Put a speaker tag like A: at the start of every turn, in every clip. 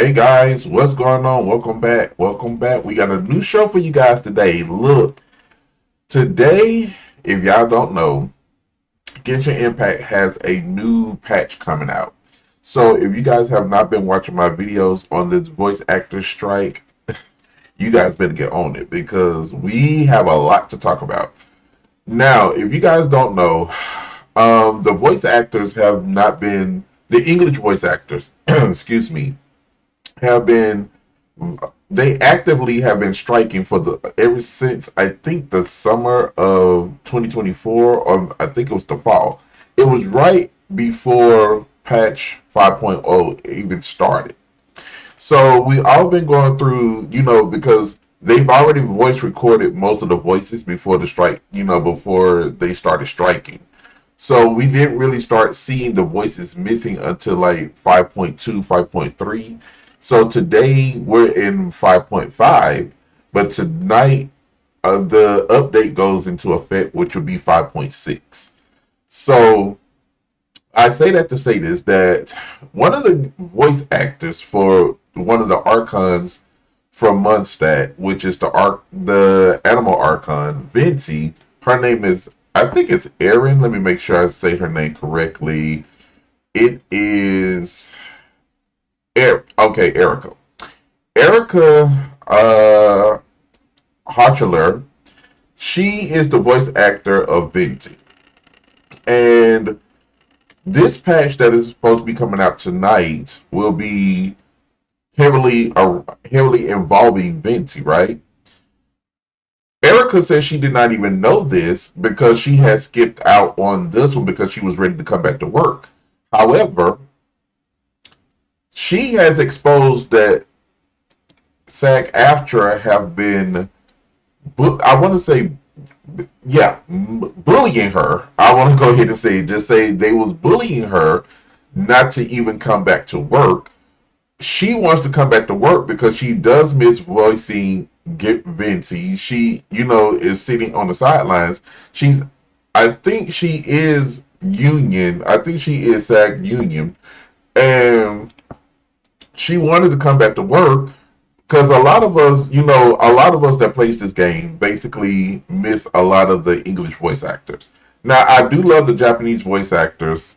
A: Hey guys, what's going on? Welcome back. Welcome back. We got a new show for you guys today. Look, today, if y'all don't know, Genshin Impact has a new patch coming out. So if you guys have not been watching my videos on this voice actor strike, you guys better get on it because we have a lot to talk about. Now, if you guys don't know, the voice actors have not been, the English voice actors, excuse me, have been they actively have been striking for the ever since I think the summer of 2024, or I think it was the fall. It was right before patch 5.0 even started. So we all been going through, because they've already voice recorded most of the voices before the strike, before they started striking. So we didn't really start seeing the voices missing until like 5.2, 5.3. So today we're in 5.5, but tonight the update goes into effect, which will be 5.6. So I say that to say this, that one of the voice actors for one of the archons from Mondstadt, which is the animal archon, Venti, her name is, I think it's Erin. Let me make sure I say her name correctly. It is Erica. Erica Hochler, she is the voice actor of Venti. And this patch that is supposed to be coming out tonight will be heavily involving Venti, right? Erica says she did not even know this because she had skipped out on this one because she was ready to come back to work. However, she has exposed that sag-aftra have been, I want to say, yeah, bullying her. I want to go ahead and say they was bullying her not to even come back to work. She wants to come back to work because she does miss voicing Get Venti. She, is sitting on the sidelines. I think she is union. I think she is SAG union. And she wanted to come back to work because a lot of us that plays this game basically miss a lot of the English voice actors. Now, I do love the Japanese voice actors.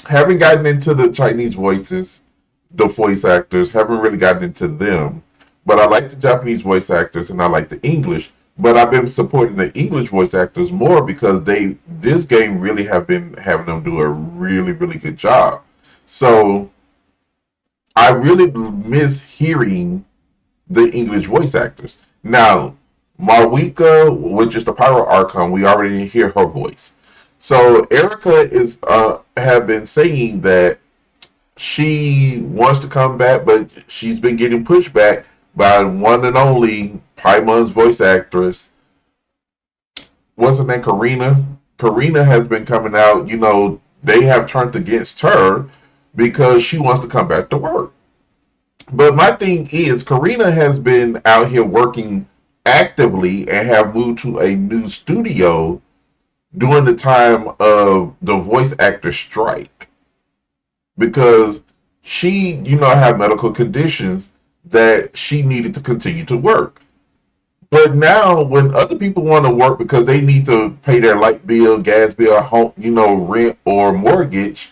A: Haven't gotten into the Chinese the voice actors, haven't really gotten into them. But I like the Japanese voice actors and I like the English. But I've been supporting the English voice actors more because this game really have been having them do a really, really good job. So I really miss hearing the English voice actors. Now, Marwika, which is the Pyro Archon, we already hear her voice. So Erica is have been saying that she wants to come back, but she's been getting pushed back by one and only Paimon's voice actress. What's her name? Karina. Karina has been coming out. They have turned against her because she wants to come back to work. But my thing is, Karina has been out here working actively and have moved to a new studio during the time of the voice actor strike because she, had medical conditions that she needed to continue to work. But now, when other people want to work because they need to pay their light bill, gas bill, home, rent or mortgage,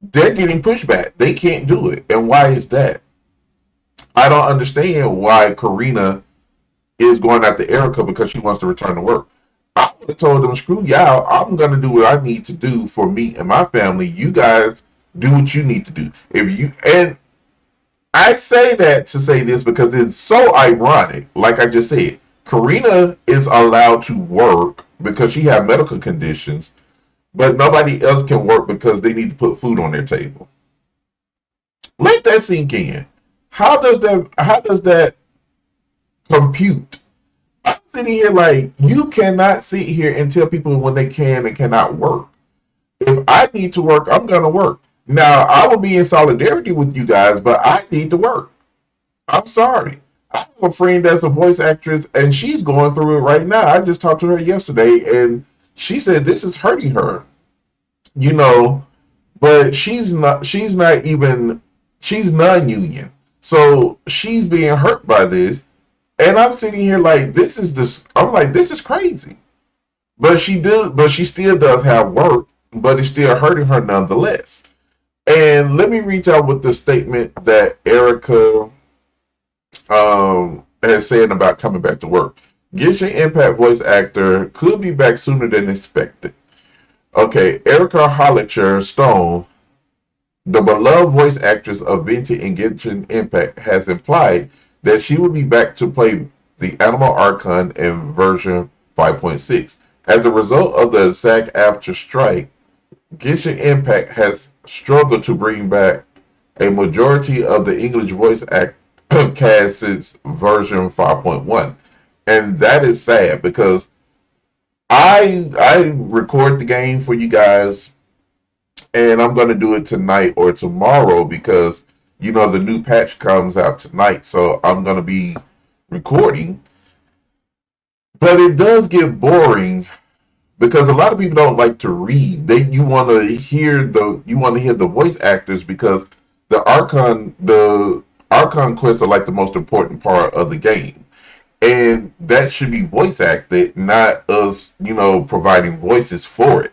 A: they're getting pushback. They can't do it. And why is that? I don't understand why Karina is going after Erica because she wants to return to work. I would have told them, screw y'all, I'm going to do what I need to do for me and my family. You guys do what you need to do. And I say that to say this because it's so ironic. Like I just said, Karina is allowed to work because she has medical conditions, but nobody else can work because they need to put food on their table. Let that sink in. How does that compute? I'm sitting here like you cannot sit here and tell people when they can and cannot work. If I need to work, I'm gonna work. Now I will be in solidarity with you guys, but I need to work. I'm sorry. I have a friend that's a voice actress and she's going through it right now. I just talked to her yesterday and she said this is hurting her. You know, but she's not even she's non-union. So she's being hurt by this, and I'm sitting here like, this is this. I'm like, this is crazy. But she still does have work, but it's still hurting her nonetheless. And let me reach out with the statement that Erica has said about coming back to work. Genshin Impact voice actor could be back sooner than expected. Okay, Erica Hollicher Stone, the beloved voice actress of Venti in Genshin Impact, has implied that she will be back to play the Animal Archon in version 5.6. As a result of the SAG-AFTRA strike, Genshin Impact has struggled to bring back a majority of the English voice cast since version 5.1. And that is sad because I record the game for you guys, and I'm going to do it tonight or tomorrow because the new patch comes out tonight, so I'm going to be recording. But it does get boring because a lot of people don't like to read. You want to hear the voice actors because the Archon quests are like the most important part of the game. And that should be voice acted, not us, providing voices for it.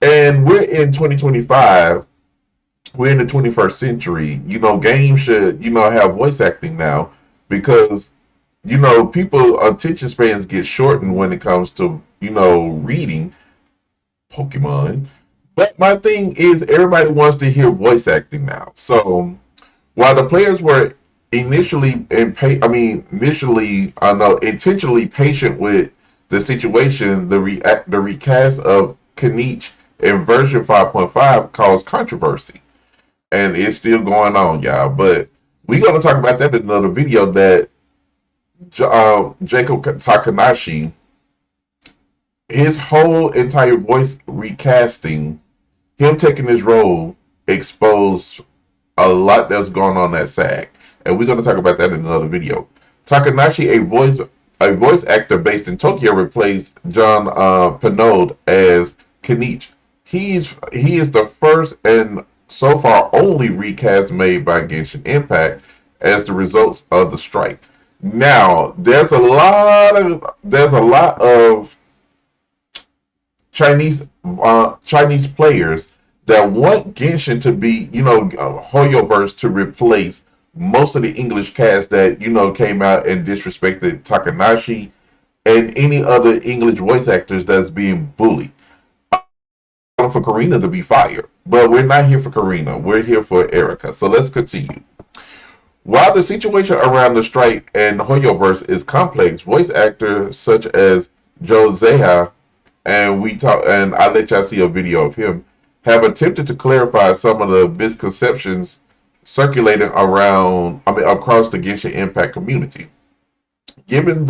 A: And we're in 2025. We're in the 21st century. Games should, have voice acting now because, people attention spans get shortened when it comes to, reading Pokemon. But my thing is everybody wants to hear voice acting now. So while the players were intentionally patient with the situation, the recast of Kennich in version 5.5 caused controversy, and it's still going on, y'all. But we're gonna talk about that in another video. That Jacob Takanashi, his whole entire voice recasting, him taking his role, exposed a lot that's going on at SAG, and we're going to talk about that in another video. Takanashi, a voice actor based in Tokyo, replaced John Pinode as Kennich. He is the first and so far only recast made by Genshin Impact as the results of the strike. Now, there's a lot of Chinese players that want Genshin to be, Hoyoverse to replace most of the English cast that, came out and disrespected Takanashi and any other English voice actors that's being bullied. For Karina to be fired, but we're not here for Karina. We're here for Erica. So let's continue. While the situation around the strike and Hoyoverse is complex, voice actors such as Joe Zeha, and I let y'all see a video of him, have attempted to clarify some of the misconceptions circulating across the Genshin Impact community. Given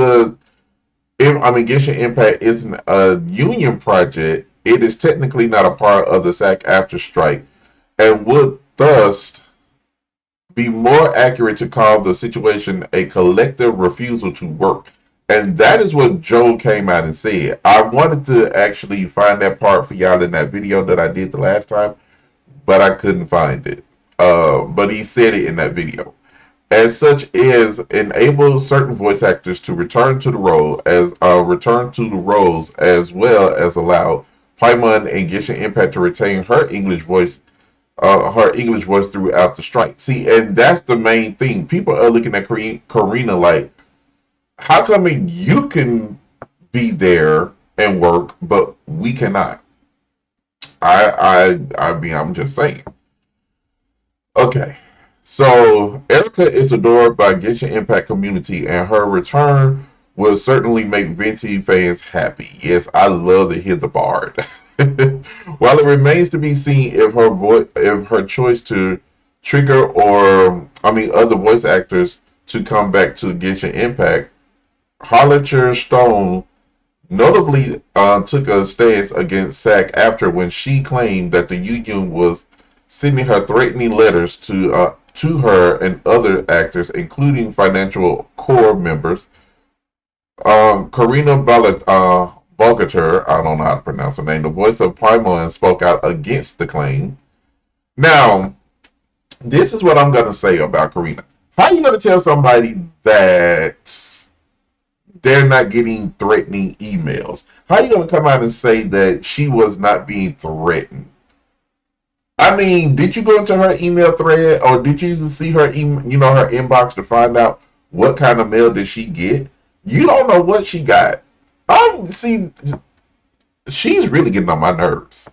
A: Genshin Impact isn't a union project, it is technically not a part of the SAG-AFTRA strike, and would thus be more accurate to call the situation a collective refusal to work. And that is what Joe came out and said. I wanted to actually find that part for y'all in that video that I did the last time, but I couldn't find it. But he said it in that video. As such, is enable certain voice actors to return to the roles as well as allow Paimon and Genshin Impact to retain her English voice throughout the strike. See, and that's the main thing. People are looking at Karina like, how come you can be there and work, but we cannot? I'm just saying. Okay, so Erica is adored by Genshin Impact community, and her return will certainly make Venti fans happy. Yes, I love to hear the bard. While it remains to be seen if her choice to trigger other voice actors to come back to Genshin Impact, Hollicher Stone notably took a stance against SAG-AFTRA when she claimed that the union was sending her threatening letters to her and other actors, including financial core members. Karina Bogater, I don't know how to pronounce her name, the voice of Paimon, spoke out against the claim. Now, this is what I'm going to say about Karina. How you gonna tell somebody that they're not getting threatening emails? How you gonna come out and say that she was not being threatened? I mean, did you go into her email thread, or did you see her her inbox to find out what kind of mail did she get? You don't know what she got. See, she's really getting on my nerves.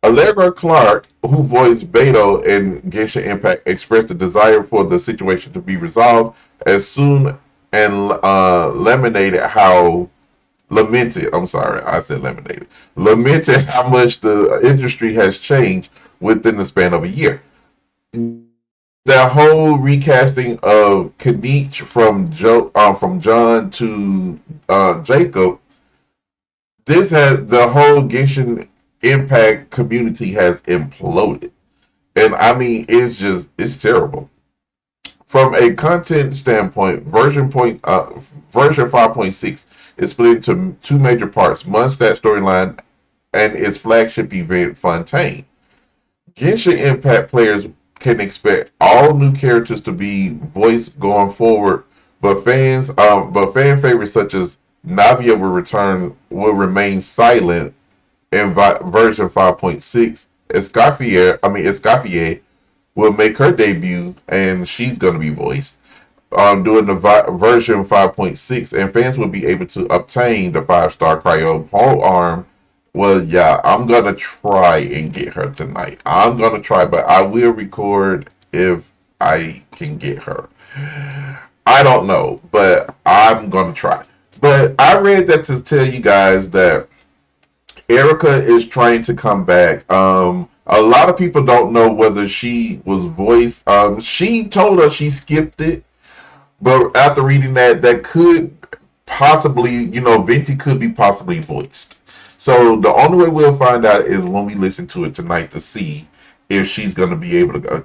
A: Allegra Clark, who voiced Beto in Genshin Impact, expressed a desire for the situation to be resolved as soon and lamented. I'm sorry, I said laminated. Lamented how much the industry has changed within the span of a year. That whole recasting of Kanich from John to Jacob, this has the whole Genshin Impact community has imploded, and I mean it's terrible. From a content standpoint, version 5.6 is split into two major parts: Mondstadt storyline and its flagship event, Fontaine. Genshin Impact players can expect all new characters to be voiced going forward, but fan favorites such as Navia will remain silent in version 5.6. Escoffier will make her debut, and she's going to be voiced during the version 5.6, and fans will be able to obtain the 5-star cryo pole arm. Well, yeah, I'm gonna try and get her tonight. I'm gonna try, but I will record if I can get her. I don't know, but I'm gonna try. But I read that to tell you guys that Erica is trying to come back. A lot of people don't know whether she was voiced. She told us she skipped it, but after reading that, that could possibly, Venti could be possibly voiced. So the only way we'll find out is when we listen to it tonight to see if she's going to be able to,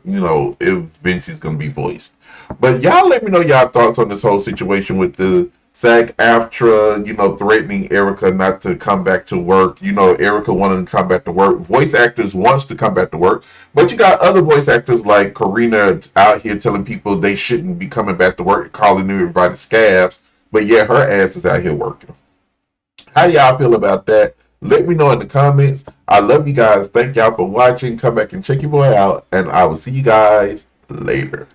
A: if Venti's going to be voiced. But y'all let me know y'all thoughts on this whole situation with the sag-aftra, threatening Erica not to come back to work. Erica wanting to come back to work. Voice actors wants to come back to work. But you got other voice actors like Karina out here telling people they shouldn't be coming back to work, calling everybody scabs. But yeah, her ass is out here working. How y'all feel about that? Let me know in the comments. I love you guys. Thank y'all for watching. Come back and check your boy out. And I will see you guys later.